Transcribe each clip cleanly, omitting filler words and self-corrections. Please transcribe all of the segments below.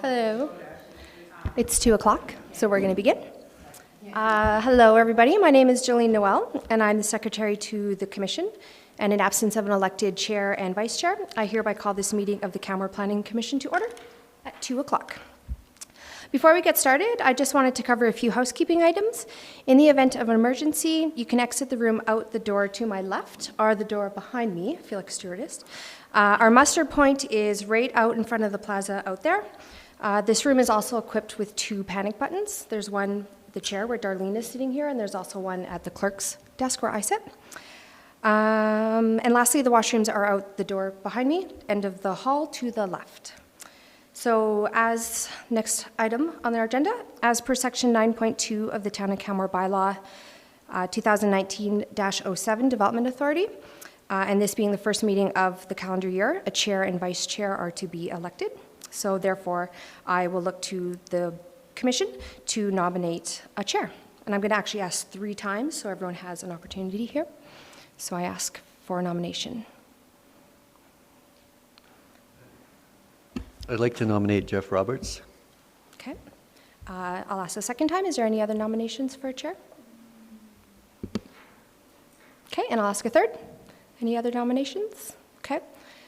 Hello. It's 2 o'clock, so we're going to begin. Hello, everybody. My name is Jolene Noel, and I'm the Secretary to the Commission. And in absence of an elected Chair and Vice Chair, I hereby call this meeting of the Canmore Planning Commission to order at 2 o'clock. Before we get started, I just wanted to cover a few housekeeping items. In the event of an emergency, you can exit the room out the door to my left or the door behind me. I feel like a stewardess. Our muster point is right out in front of the plaza out there. This room is also equipped with 2 panic buttons. There's one at the chair where Darlene is sitting here, and there's also one at the clerk's desk where I sit. And lastly, the washrooms are out the door behind me, end of the hall to the left. So as next item on our agenda, as per section 9.2 of the Town of Canmore bylaw 2019-160 Development Authority, and this being the first meeting of the calendar year, a chair and vice chair are to be elected. So therefore, I will look to the commission to nominate a chair. And I'm going to actually ask 3 times so everyone has an opportunity here. So I ask for a nomination. I'd like to nominate Jeff Roberts. Okay. I'll ask the second time. Is there any other nominations for a chair? Okay, and I'll ask a third. Any other nominations? Okay.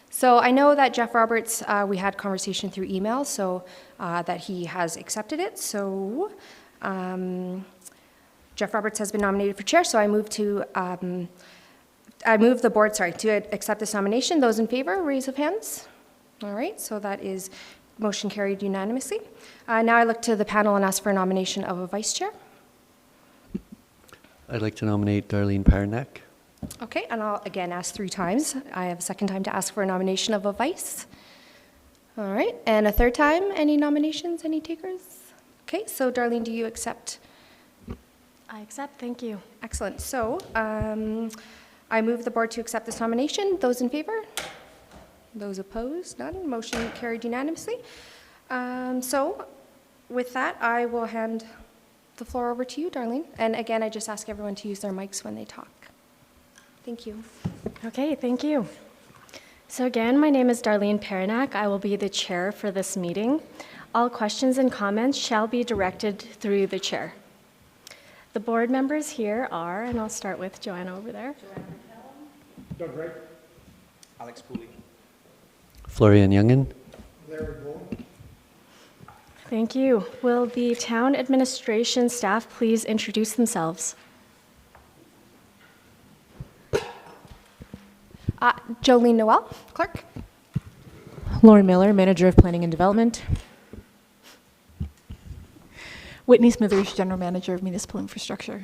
So I know that Jeff Roberts, we had conversation through email, so that he has accepted it. So Jeff Roberts has been nominated for chair, so I move the board, to accept this nomination. Those in favor, raise of hands. All right, so that is motion carried unanimously. Now I look to the panel and ask for a nomination of a vice chair. I'd like to nominate Darlene Parnack. Okay, and I'll again ask 3 times. I have a second time to ask for a nomination of a vice. All right, and a third time. Any nominations, any takers? Okay, so Darlene, do you accept? I accept, thank you. Excellent. So I move the board to accept this nomination. Those in favor? Those opposed? None. Motion carried unanimously. So with that, I will hand the floor over to you, Darlene. And again, I just ask everyone to use their mics when they talk. Thank you. Okay, thank you. So again, my name is Darlene Parnack. I will be the chair for this meeting. All questions and comments shall be directed through the chair. The board members here are, and I'll start with Joanna over there. Doug Wright. Alex Pooley. Florian Youngen. Larry Bowen. Thank you. Will the town administration staff please introduce themselves? Jolene Noel, clerk. Lauren Miller, Manager of Planning and Development. Whitney Smithers, General Manager of Municipal Infrastructure.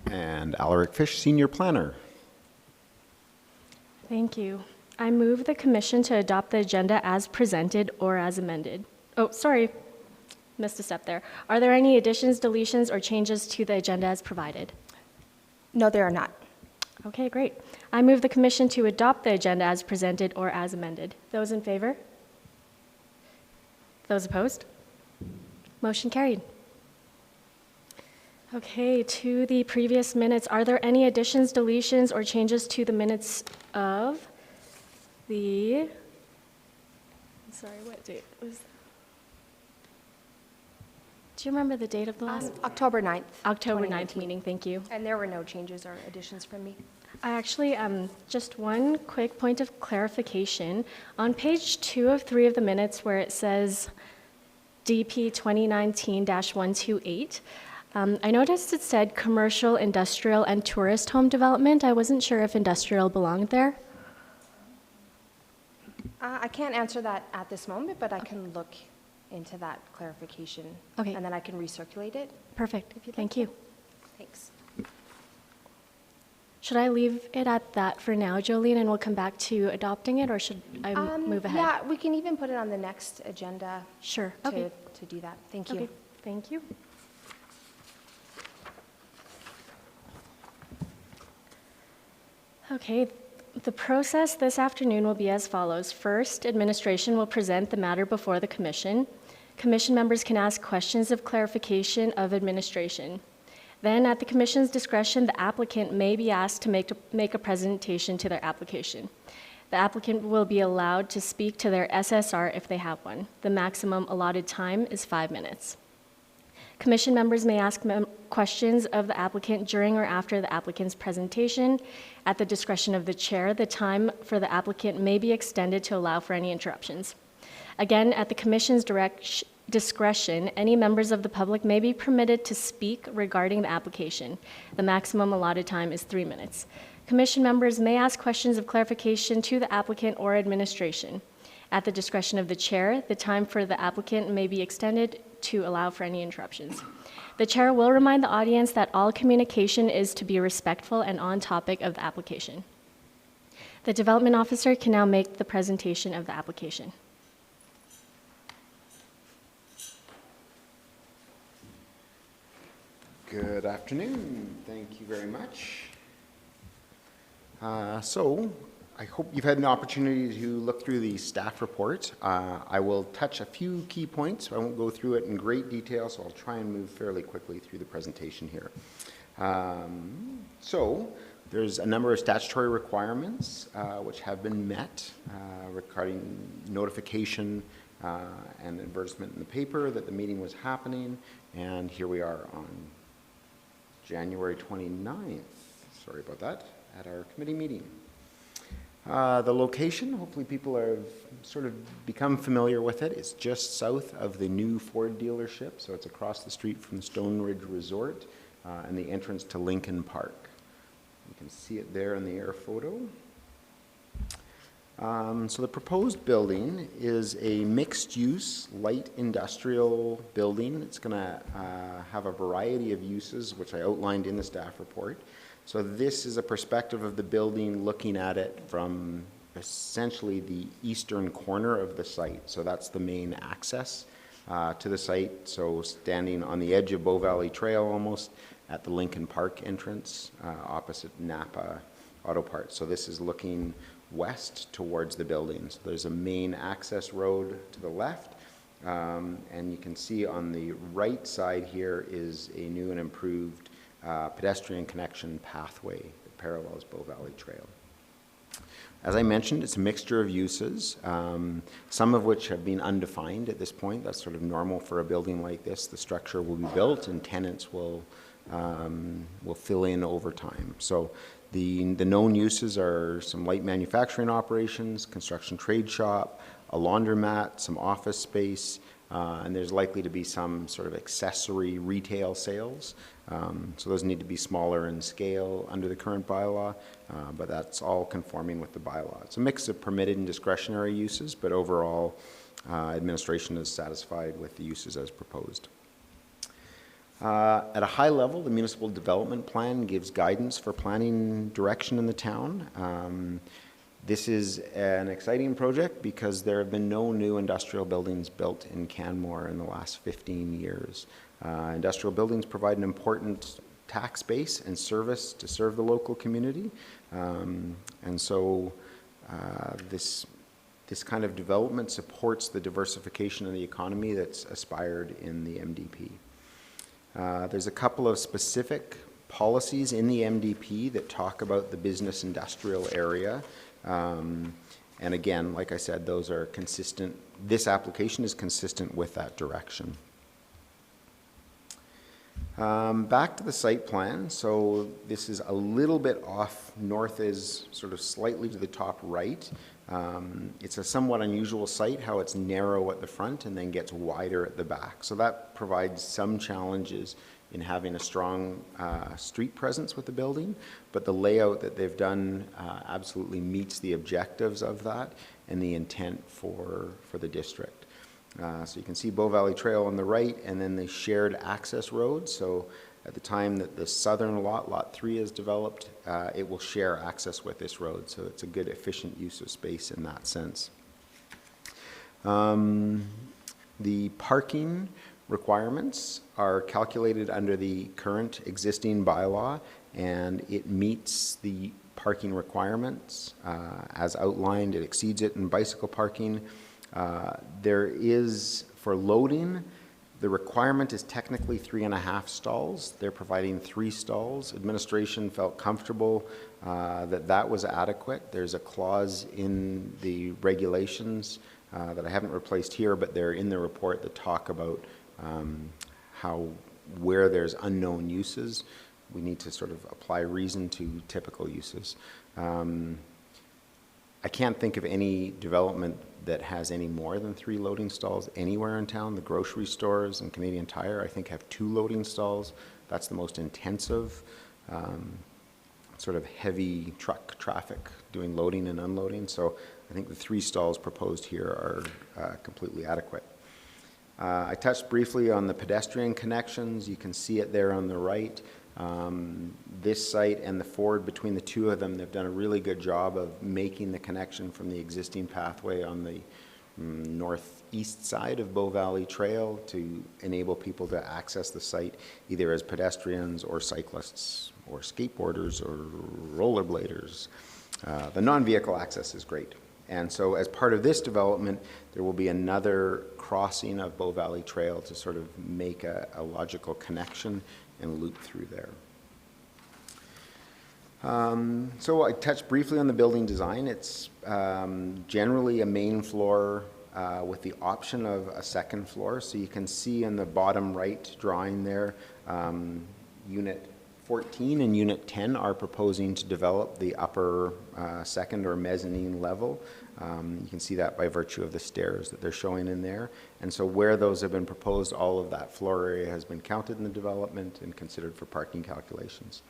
And Alaric Fish, Senior Planner. Thank you. I move the commission to adopt the agenda as presented or as amended. Oh, sorry, missed a step there. Are there any additions, deletions, or changes to the agenda as provided? No, there are not. Okay, great. I move the commission to adopt the agenda as presented or as amended. Those in favor? Those opposed? Motion carried. Okay, to the previous minutes, are there any additions, deletions, or changes to the minutes of the, sorry, what date was that? Do you remember the date of the last? October 9th. October 9th meeting, thank you. And there were no changes or additions from me. I actually, just one quick point of clarification. On page 2 of 3 of the minutes where it says DP 2019-128, I noticed it said commercial, industrial, and tourist home development. I wasn't sure if industrial belonged there. I can't answer that at this moment, but I can look into that clarification. Okay. And then I can recirculate it. Perfect, If you'd thank like. you. Thanks. Should I leave it at that for now, Jolene, and we'll come back to adopting it, or should I move ahead? Yeah, we can even put it on the next agenda Sure, to, okay. to do that. Thank you. Okay, thank you. Okay, the process this afternoon will be as follows. First, administration will present the matter before the commission. Commission members can ask questions of clarification of administration. Then, at the Commission's discretion, the applicant may be asked to make a presentation to their application. The applicant will be allowed to speak to their SSR if they have one. The maximum allotted time is 5 minutes. Commission members may ask questions of the applicant during or after the applicant's presentation. At the discretion of the chair, the time for the applicant may be extended to allow for any interruptions. Again, at the commission's discretion, any members of the public may be permitted to speak regarding the application. The maximum allotted time is 3 minutes. Commission members may ask questions of clarification to the applicant or administration. At the discretion of the chair, the time for the applicant may be extended to allow for any interruptions. The chair will remind the audience that all communication is to be respectful and on topic of the application. The development officer can now make the presentation of the application. Good afternoon. Thank you very much. I hope you've had an opportunity to look through the staff report. I will touch a few key points. I won't go through it in great detail, so I'll try and move fairly quickly through the presentation here. There's a number of statutory requirements which have been met regarding notification and advertisement in the paper that the meeting was happening, and here we are on January 29th, sorry about that, at our committee meeting. The location, hopefully people have sort of become familiar with it. It's just south of the new Ford dealership, so it's across the street from the Stone Ridge Resort and the entrance to Lincoln Park. You can see it there in the air photo. So the proposed building is a mixed-use, light industrial building. It's going to have a variety of uses, which I outlined in the staff report. So this is a perspective of the building looking at it from essentially the eastern corner of the site. So that's the main access to the site. So standing on the edge of Bow Valley Trail almost at the Lincoln Park entrance opposite Napa Auto Parts. So this is looking west towards the building. So there's a main access road to the left. And you can see on the right side here is a new and improved pedestrian connection pathway that parallels Bow Valley Trail. As I mentioned, it's a mixture of uses, some of which have been undefined at this point. That's sort of normal for a building like this. The structure will be built and tenants will fill in over time. So the known uses are some light manufacturing operations, construction trade shop, a laundromat, some office space, and there's likely to be some sort of accessory retail sales. So those need to be smaller in scale under the current bylaw, but that's all conforming with the bylaw. It's a mix of permitted and discretionary uses, but overall, administration is satisfied with the uses as proposed. At a high level, the municipal development plan gives guidance for planning direction in the town. This is an exciting project because there have been no new industrial buildings built in Canmore in the last 15 years. Industrial buildings provide an important tax base and service to serve the local community. This kind of development supports the diversification of the economy that's aspired in the MDP. There's a couple of specific policies in the MDP that talk about the business industrial area. And again, like I said, those are consistent. This application is consistent with that direction. Back to the site plan. So this is a little bit off. North is sort of slightly to the top right. It's a somewhat unusual site, how it's narrow at the front and then gets wider at the back. So that provides some challenges in having a strong street presence with the building, but the layout that they've done absolutely meets the objectives of that and the intent for the district. So you can see Bow Valley Trail on the right and then the shared access road. So at the time that the southern lot, Lot 3, is developed, it will share access with this road. So it's a good, efficient use of space in that sense. The parking requirements are calculated under the current existing bylaw, and it meets the parking requirements as outlined. It exceeds it in bicycle parking. There is, for loading, The requirement is technically 3.5 stalls. They're providing 3 stalls. Administration felt comfortable that that was adequate. There's a clause in the regulations that I haven't replaced here, but they're in the report that talk about where there's unknown uses, we need to sort of apply reason to typical uses. I can't think of any development that has any more than 3 loading stalls anywhere in town. The grocery stores and Canadian Tire, I think, have 2 loading stalls. That's the most intensive, sort of heavy truck traffic doing loading and unloading. So I think the 3 stalls proposed here are completely adequate. I touched briefly on the pedestrian connections. You can see it there on the right. This site and the Ford, between the 2 of them, they've done a really good job of making the connection from the existing pathway on the northeast side of Bow Valley Trail to enable people to access the site either as pedestrians or cyclists or skateboarders or rollerbladers. The non-vehicle access is great. And so as part of this development, there will be another crossing of Bow Valley Trail to sort of make a logical connection and loop through there. So I touched briefly on the building design. It's generally a main floor with the option of a second floor. So you can see in the bottom right drawing there, Unit 14 and Unit 10 are proposing to develop the upper second or mezzanine level. You can see that by virtue of the stairs that they're showing in there. And so where those have been proposed, all of that floor area has been counted in the development and considered for parking calculations.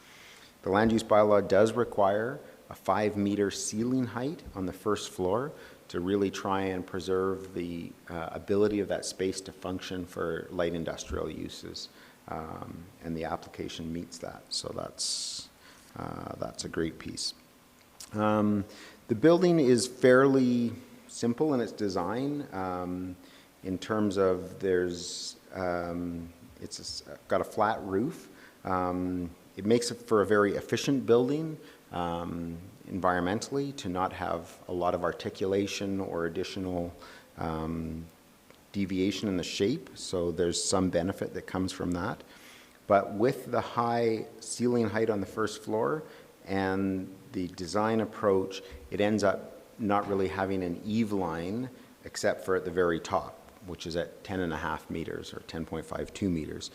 The land use bylaw does require a 5-meter ceiling height on the first floor to really try and preserve the ability of that space to function for light industrial uses. And the application meets that, so that's a great piece. The building is fairly simple in its design in terms of it's got a flat roof. It makes it for a very efficient building environmentally to not have a lot of articulation or additional deviation in the shape, so there's some benefit that comes from that. But with the high ceiling height on the first floor and the design approach, it ends up not really having an eave line except for at the very top, which is at 10.5 meters or 10.52 meters.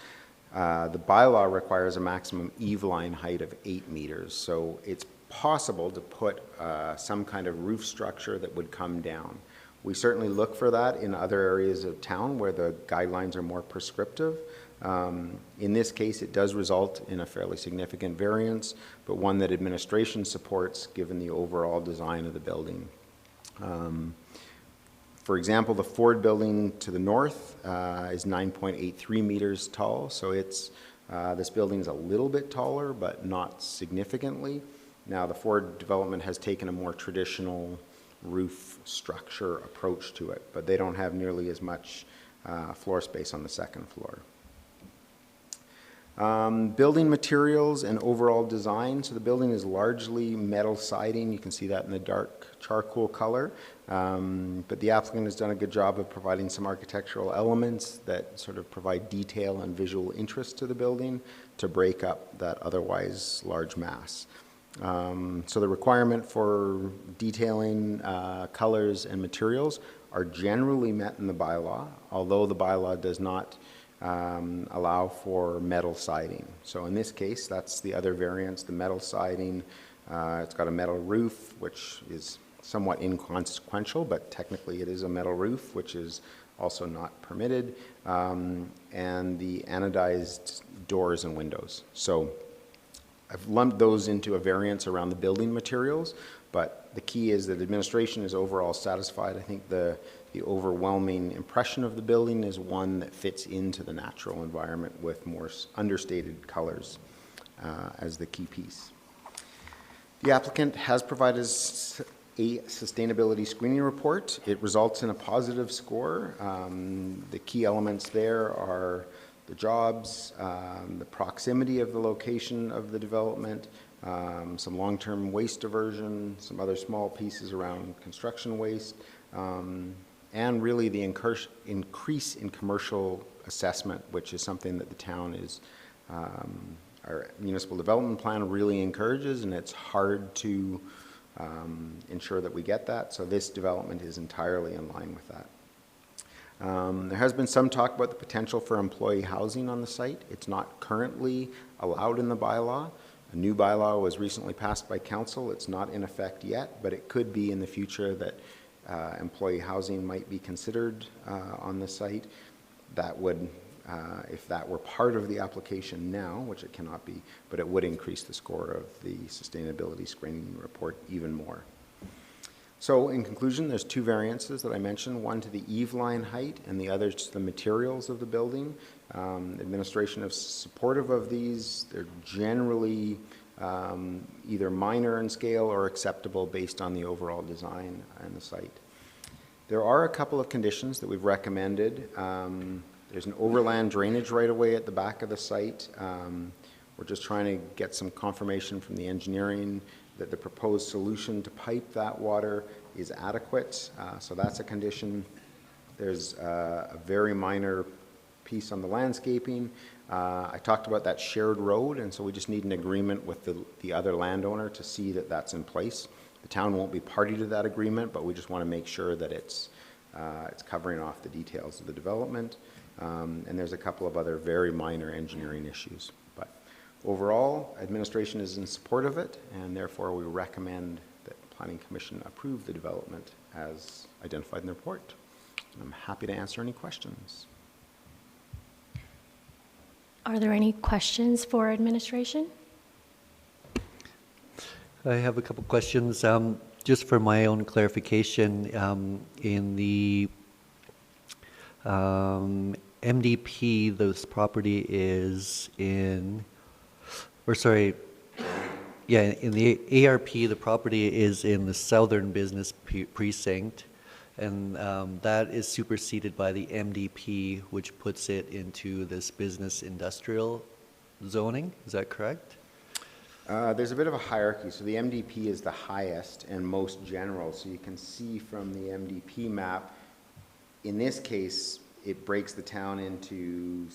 The bylaw requires a maximum eave line height of 8 meters, so it's possible to put some kind of roof structure that would come down. We certainly look for that in other areas of town where the guidelines are more prescriptive. In this case, it does result in a fairly significant variance, but one that administration supports given the overall design of the building. For example, the Ford building to the north is 9.83 meters tall, so this building is a little bit taller, but not significantly. Now, the Ford development has taken a more traditional roof structure approach to it, but they don't have nearly as much floor space on the second floor. Building materials and overall design. So the building is largely metal siding. You can see that in the dark charcoal color. But the applicant has done a good job of providing some architectural elements that sort of provide detail and visual interest to the building to break up that otherwise large mass. So the requirement for detailing colors and materials are generally met in the bylaw, although the bylaw does not allow for metal siding. So in this case, that's the other variance, the metal siding. It's got a metal roof, which is somewhat inconsequential, but technically it is a metal roof, which is also not permitted, and the anodized doors and windows. So I've lumped those into a variance around the building materials, but the key is that administration is overall satisfied. I think the overwhelming impression of the building is one that fits into the natural environment with more understated colors as the key piece. The applicant has provided a sustainability screening report. It results in a positive score. The key elements there are the jobs, the proximity of the location of the development, some long-term waste diversion, some other small pieces around construction waste, and really the increase in commercial assessment, which is something that the town is, our municipal development plan really encourages, and it's hard to ensure that we get that. So this development is entirely in line with that. There has been some talk about the potential for employee housing on the site. It's not currently allowed in the bylaw. A new bylaw was recently passed by council. It's not in effect yet, but it could be in the future that employee housing might be considered on the site. That would, if that were part of the application now, which it cannot be, but it would increase the score of the sustainability screening report even more. So in conclusion, there's two variances that I mentioned, one to the eave line height and the other to the materials of the building. Administration is supportive of these. They're generally either minor in scale or acceptable based on the overall design and the site. There are a couple of conditions that we've recommended. There's an overland drainage right away at the back of the site. We're just trying to get some confirmation from the engineering that the proposed solution to pipe that water is adequate. So that's a condition. There's a very minor piece on the landscaping. I talked about that shared road, and so we just need an agreement with the other landowner to see that that's in place. The town won't be party to that agreement, but we just want to make sure that it's covering off the details of the development. And there's a couple of other very minor engineering issues. But overall, administration is in support of it, and therefore we recommend that the Planning Commission approve the development as identified in the report. And I'm happy to answer any questions. Are there any questions for administration? I have a couple questions. Just for my own clarification, in the MDP, this property is in, or sorry, yeah, in the ARP, the property is in the southern business precinct, and that is superseded by the MDP, which puts it into this business industrial zoning. Is that correct? There's a bit of a hierarchy. So the MDP is the highest and most general. So you can see from the MDP map, in this case, it breaks the town into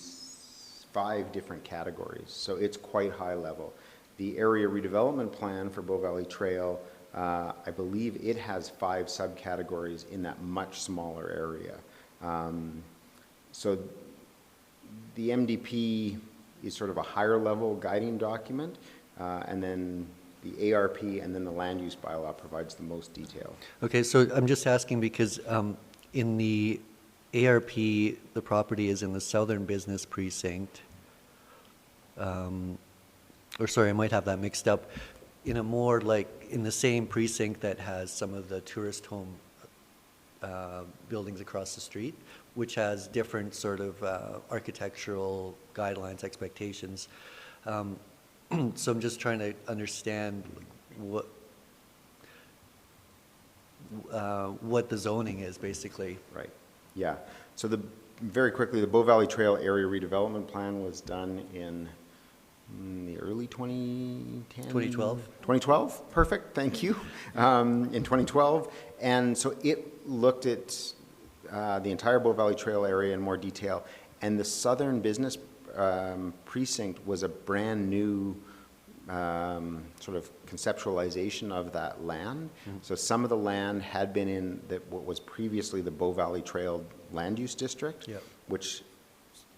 5 different categories. So it's quite high level. The area redevelopment plan for Bow Valley Trail, I believe it has 5 subcategories in that much smaller area. So the MDP is sort of a higher level guiding document. And then the ARP and then the land use bylaw provides the most detail. Okay, so I'm just asking because in the ARP, the property is in the southern business precinct. Or sorry, I might have that mixed up. In a more like in the same precinct that has some of the tourist home buildings across the street, which has different sort of architectural guidelines, expectations. So I'm just trying to understand what the zoning is, basically. Right. Yeah. So very quickly, the Bow Valley Trail Area Redevelopment Plan was done in the early 2010? 2012. 2012. Perfect. Thank you. In 2012, and so it looked at the entire Bow Valley Trail area in more detail, and the southern business precinct was a brand new sort of conceptualization of that land. Mm-hmm. So some of the land had been in what was previously the Bow Valley Trail Land Use District, yep, which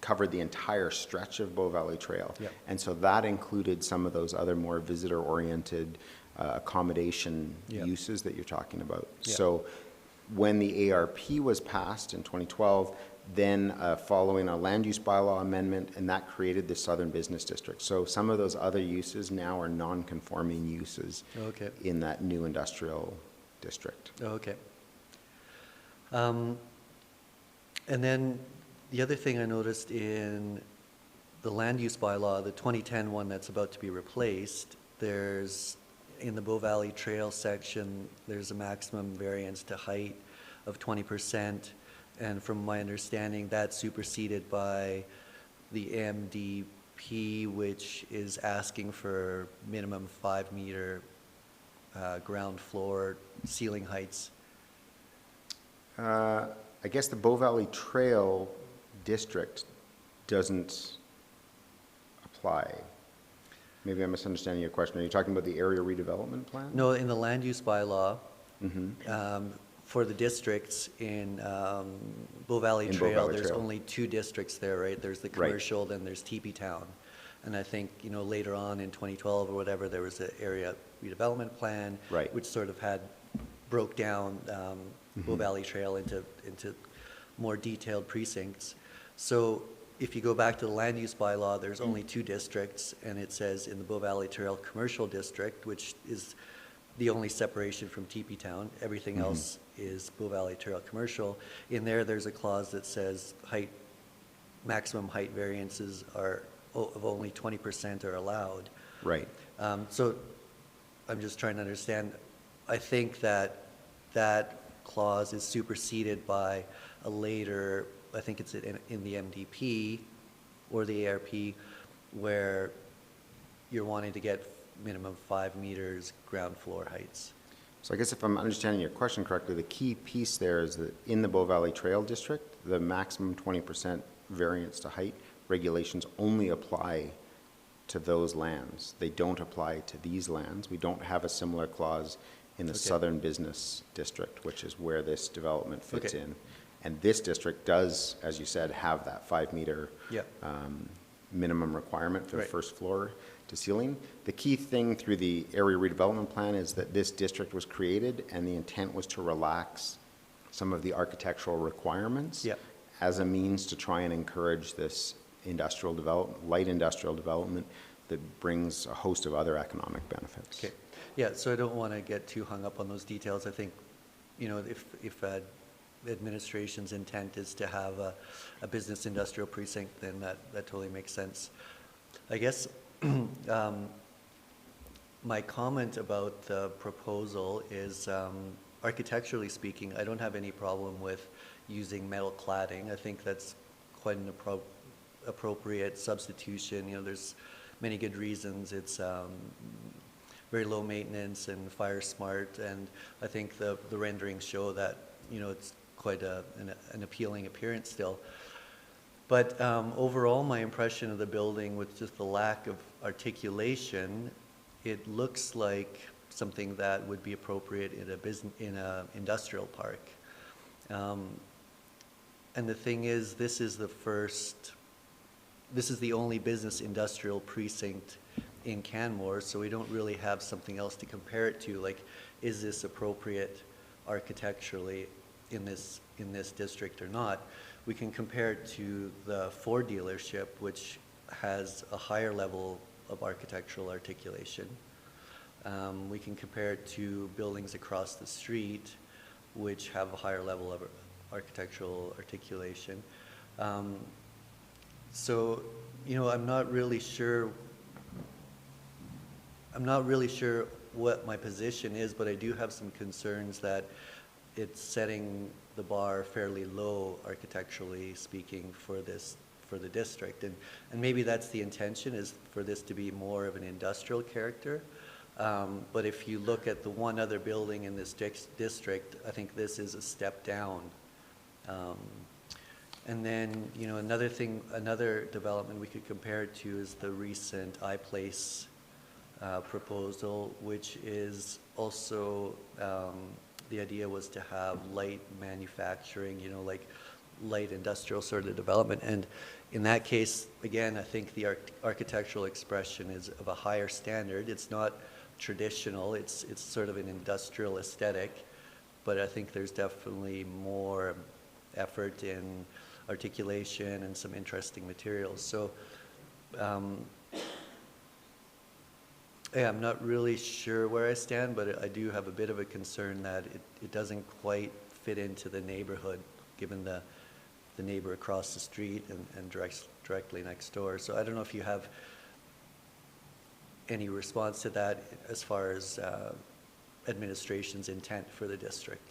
covered the entire stretch of Bow Valley Trail. Yep. And so that included some of those other more visitor-oriented accommodation, yep, uses that you're talking about. Yep. So when the ARP was passed in 2012, then following a land use bylaw amendment, and that created the Southern Business District. So some of those other uses now are non-conforming uses, okay, in that new industrial district. Okay. And then the other thing I noticed in the land use bylaw, the 2010 one that's about to be replaced, there's, in the Bow Valley Trail section, there's a maximum variance to height of 20%. And from my understanding, that's superseded by the MDP, which is asking for minimum 5-meter ground floor ceiling heights. I guess the Bow Valley Trail district doesn't apply. Maybe I'm misunderstanding your question. Are you talking about the area redevelopment plan? No, in the land use bylaw, for the districts in Bow Valley In Bow Trail, Valley there's Trail. only two districts there, right? There's the Right. commercial, then there's Teepee Town. And I think, you know, later on in 2012 or whatever, there was an area redevelopment plan, Right. which sort of broke down Bow Valley Trail into more detailed precincts. So if you go back to the land use bylaw, there's only two districts, and it says in the Bow Valley Trail Commercial District, which is the only separation from Teepee Town. Everything else is Bow Valley Trail Commercial. In there, there's a clause that says maximum height variances of only 20% are allowed. Right. So I'm just trying to understand. I think that clause is superseded by a later, I think it's in the MDP or the ARP, where you're wanting to get minimum 5 meters ground floor heights. So I guess if I'm understanding your question correctly, the key piece there is that in the Bow Valley Trail District, the maximum 20% variance to height regulations only apply to those lands. They don't apply to these lands. We don't have a similar clause in the Southern Business District, which is where this development fits in. And this district does, as you said, have that 5 meter minimum requirement for the first floor to ceiling. The key thing through the area redevelopment plan is that this district was created and the intent was to relax some of the architectural requirements as a means to try and encourage this industrial development, light industrial development that brings a host of other economic benefits. Okay. Yeah, so I don't want to get too hung up on those details. I think, you know, if administration's intent is to have a business industrial precinct, then that totally makes sense. I guess my comment about the proposal is, architecturally speaking, I don't have any problem with using metal cladding. I think that's quite an appropriate substitution. You know, there's many good reasons. It's very low maintenance and fire smart, and I think the renderings show that, you know, it's quite an appealing appearance still. But overall, my impression of the building, with just the lack of articulation, it looks like something that would be appropriate in a industrial park. And the thing is, this is the only business industrial precinct in Canmore, so we don't really have something else to compare it to. Like, is this appropriate architecturally in this district or not? We can compare it to the Ford dealership, which has a higher level of architectural articulation. We can compare it to buildings across the street, which have a higher level of architectural articulation. So, you know, I'm not really sure what my position is, but I do have some concerns that it's setting the bar fairly low architecturally speaking for the district. And maybe that's the intention, is for this to be more of an industrial character. But if you look at the one other building in this district, I think this is a step down. And then, you know, another development we could compare it to is the recent iPlace proposal, which is also, the idea was to have light manufacturing, you know, like light industrial sort of development. And in that case, again, I think the architectural expression is of a higher standard. It's not traditional, it's sort of an industrial aesthetic, but I think there's definitely more effort in articulation and some interesting materials. So, yeah, I'm not really sure where I stand, but I do have a bit of a concern that it doesn't quite fit into the neighborhood, given the neighbor across the street and directly next door. So I don't know if you have any response to that as far as administration's intent for the district.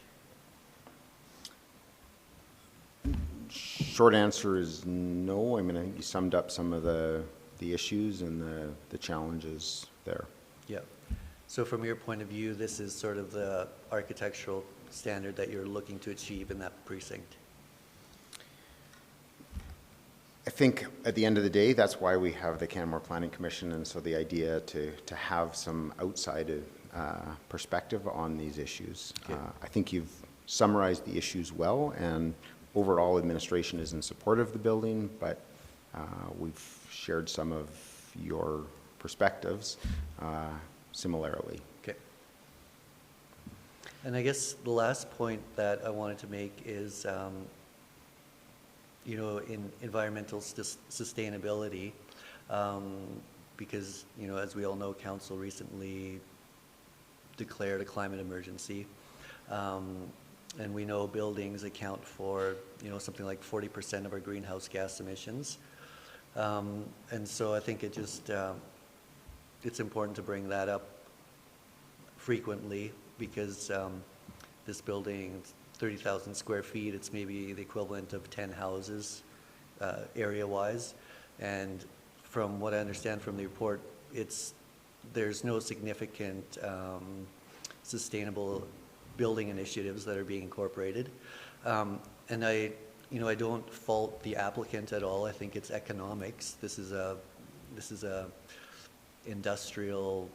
Short answer is no. I mean, I think you summed up some of the issues and the challenges there. Yeah. So from your point of view, this is sort of the architectural standard that you're looking to achieve in that precinct? I think at the end of the day, that's why we have the Canmore Planning Commission, and so the idea to have some outside perspective on these issues. Okay. I think you've summarized the issues well, and overall administration is in support of the building, but we've shared some of your perspectives similarly. Okay. And I guess the last point that I wanted to make is, you know, in environmental sustainability, because, you know, as we all know, Council recently declared a climate emergency. And we know buildings account for, you know, something like 40% of our greenhouse gas emissions. And so I think it just, it's important to bring that up frequently, because this building, 30,000 square feet, it's maybe the equivalent of 10 houses area-wise. And from what I understand from the report, there's no significant sustainable building initiatives that are being incorporated. And I don't fault the applicant at all. I think it's economics. This is a industrial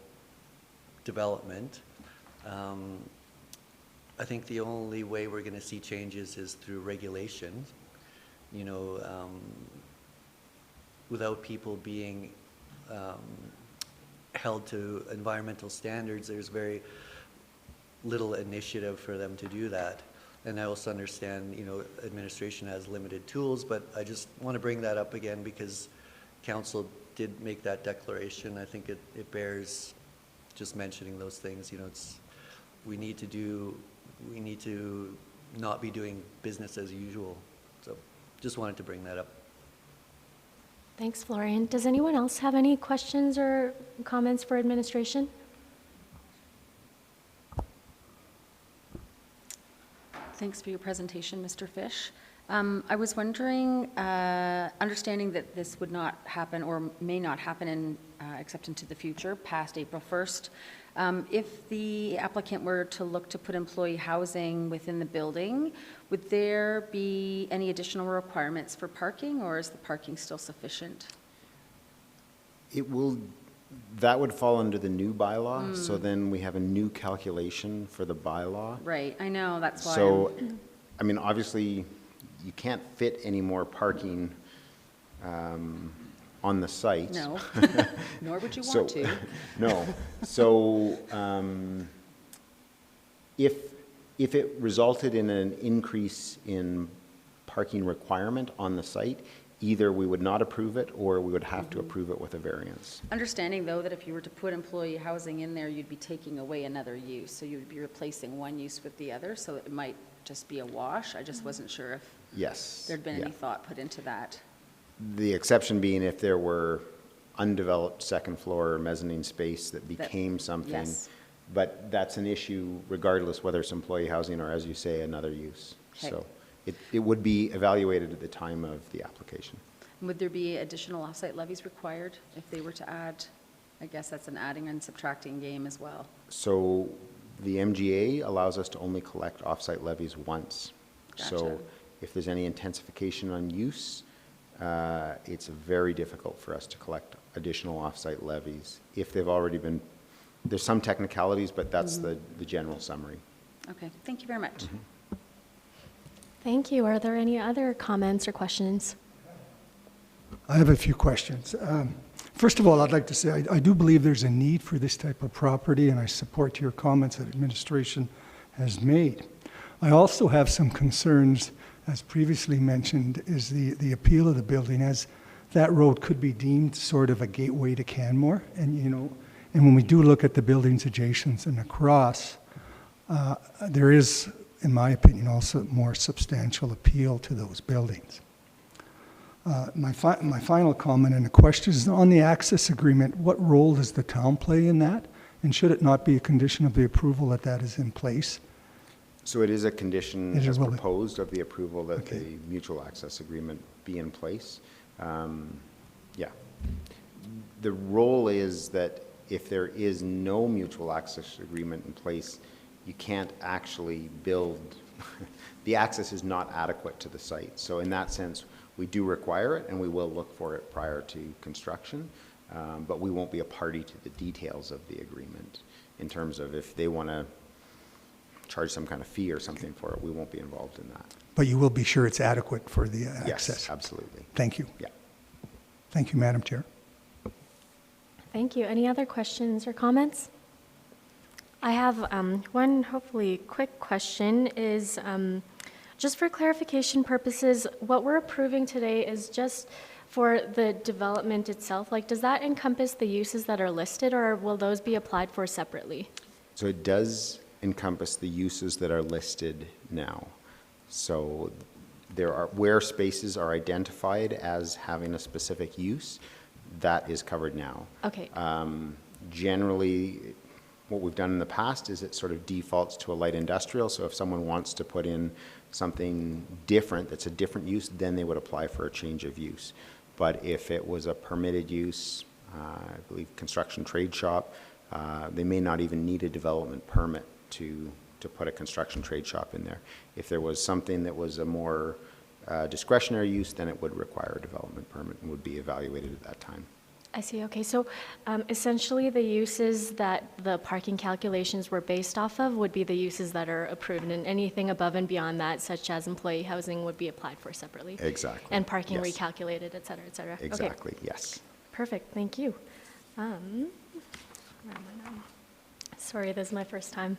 development. I think the only way we're going to see changes is through regulation. You know, without people being held to environmental standards, there's very little initiative for them to do that. And I also understand, you know, administration has limited tools, but I just want to bring that up again because Council did make that declaration. I think it bears just mentioning those things. You know, we need to not be doing business as usual. So just wanted to bring that up. Thanks, Florian. Does anyone else have any questions or comments for administration? Thanks for your presentation, Mr. Fish. I was wondering, understanding that this would not happen or may not happen except into the future, past April 1st, if the applicant were to look to put employee housing within the building, would there be any additional requirements for parking, or is the parking still sufficient? That would fall under the new bylaw, so then we have a new calculation for the bylaw. Right, I know, that's why. So, I mean, obviously, you can't fit any more parking on the site. No, nor would you So- want to. No. So, if it resulted in an increase in parking requirement on the site, either we would not approve it or we would have to approve it with a variance. Understanding, though, that if you were to put employee housing in there, you'd be taking away another use, so you'd be replacing one use with the other, so it might just be a wash. I just wasn't sure if Yes. there'd been yeah. any thought put into that. The exception being if there were undeveloped second floor or mezzanine space that became something. Yes. But that's an issue regardless whether it's employee housing or, as you say, another use. Okay. So it would be evaluated at the time of the application. Would there be additional offsite levies required if they were to add? I guess that's an adding and subtracting game as well. So the MGA allows us to only collect offsite levies once. Gotcha. So if there's any intensification on use, it's very difficult for us to collect additional offsite levies. If they've already been, there's some technicalities, but that's the general summary. Okay, thank you very much. Thank you. Are there any other comments or questions? I have a few questions. First of all, I'd like to say I do believe there's a need for this type of property, and I support your comments that administration has made. I also have some concerns, as previously mentioned, is the appeal of the building, as that road could be deemed sort of a gateway to Canmore. And, you know, and when we do look at the buildings adjacent and across, there is, in my opinion, also more substantial appeal to those buildings. My final comment and a question is on the access agreement. What role does the town play in that? And should it not be a condition of the approval that is in place? So it is a condition It is as will be. proposed of the approval that Okay. the mutual access agreement be in place. Yeah. The role is that if there is no mutual access agreement in place, you can't actually build, the access is not adequate to the site. So in that sense, We do require it, and we will look for it prior to construction, but we won't be a party to the details of the agreement in terms of if they want to charge some kind of fee or something for it, we won't be involved in that. But you will be sure it's adequate for the access? Yes, absolutely. Thank you. Yeah. Thank you, Madam Chair. Thank you. Any other questions or comments? I have one hopefully quick question is just for clarification purposes, what we're approving today is just for the development itself. Like, does that encompass the uses that are listed, or will those be applied for separately? So it does encompass the uses that are listed now. So there are, where spaces are identified as having a specific use, that is covered now. Okay. Generally, what we've done in the past is it sort of defaults to a light industrial. So if someone wants to put in something different, that's a different use, then they would apply for a change of use. But if it was a permitted use, I believe construction trade shop, they may not even need a development permit to put a construction trade shop in there. If there was something that was a more discretionary use, then it would require a development permit and would be evaluated at that time. I see. Okay. So essentially the uses that the parking calculations were based off of would be the uses that are approved, and anything above and beyond that, such as employee housing, would be applied for separately. Exactly. And parking Yes. recalculated, et cetera, et cetera. Exactly, Okay. yes. Perfect. Thank you. Where am I now? Sorry, this is my first time.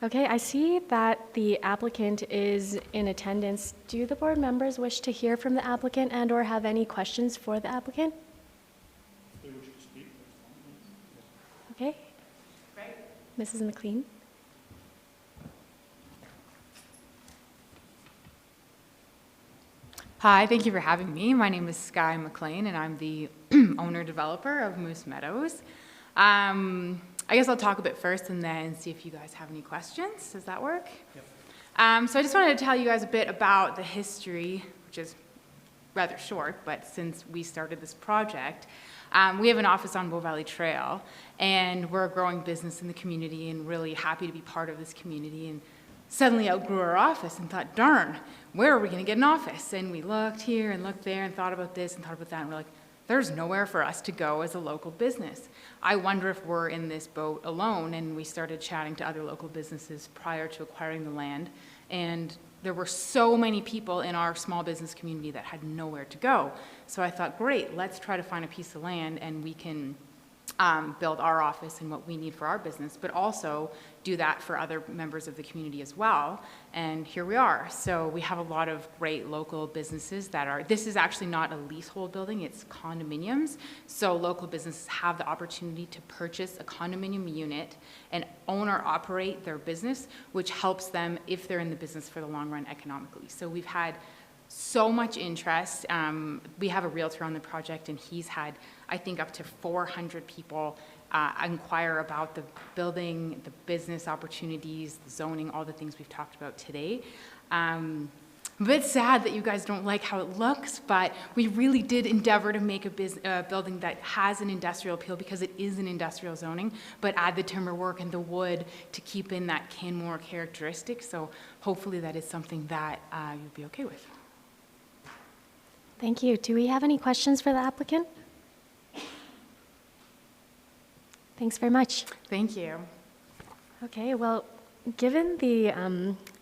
Okay, I see that the applicant is in attendance. Do the board members wish to hear from the applicant and/or have any questions for the applicant? Okay. Mrs. McLean? Hi, thank you for having me. My name is Skye McLean, and I'm the owner-developer of Moose Meadows. I guess I'll talk a bit first and then see if you guys have any questions. Does that work? Yep. So I just wanted to tell you guys a bit about the history, which is rather short, but since we started this project, we have an office on Bow Valley Trail, and we're a growing business in the community and really happy to be part of this community, and suddenly outgrew our office and thought, darn, where are we going to get an office? And we looked here and looked there and thought about this and thought about that, and we're like, there's nowhere for us to go as a local business. I wonder if we're in this boat alone. And we started chatting to other local businesses prior to acquiring the land. And there were so many people in our small business community that had nowhere to go. So I thought, great, let's try to find a piece of land and we can build our office and what we need for our business, but also do that for other members of the community as well. And here we are. So we have a lot of great local businesses that are, this is actually not a leasehold building, it's condominiums. So local businesses have the opportunity to purchase a condominium unit and own or operate their business, which helps them if they're in the business for the long run economically. So we've had so much interest. We have a realtor on the project, and he's had, I think, up to 400 people inquire about the building, the business opportunities, the zoning, all the things we've talked about today. A bit sad that you guys don't like how it looks, but we really did endeavor to make a building that has an industrial appeal because it is an industrial zoning, but add the timber work and the wood to keep in that Canmore characteristic. So hopefully that is something that you'd be okay with. Thank you. Do we have any questions for the applicant? Thanks very much. Thank you. Okay, well, given the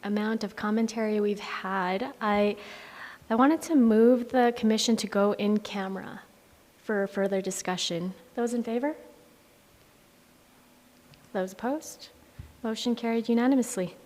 amount of commentary we've had, I wanted to move the commission to go in camera for further discussion. Those in favor? Those opposed? Motion carried unanimously.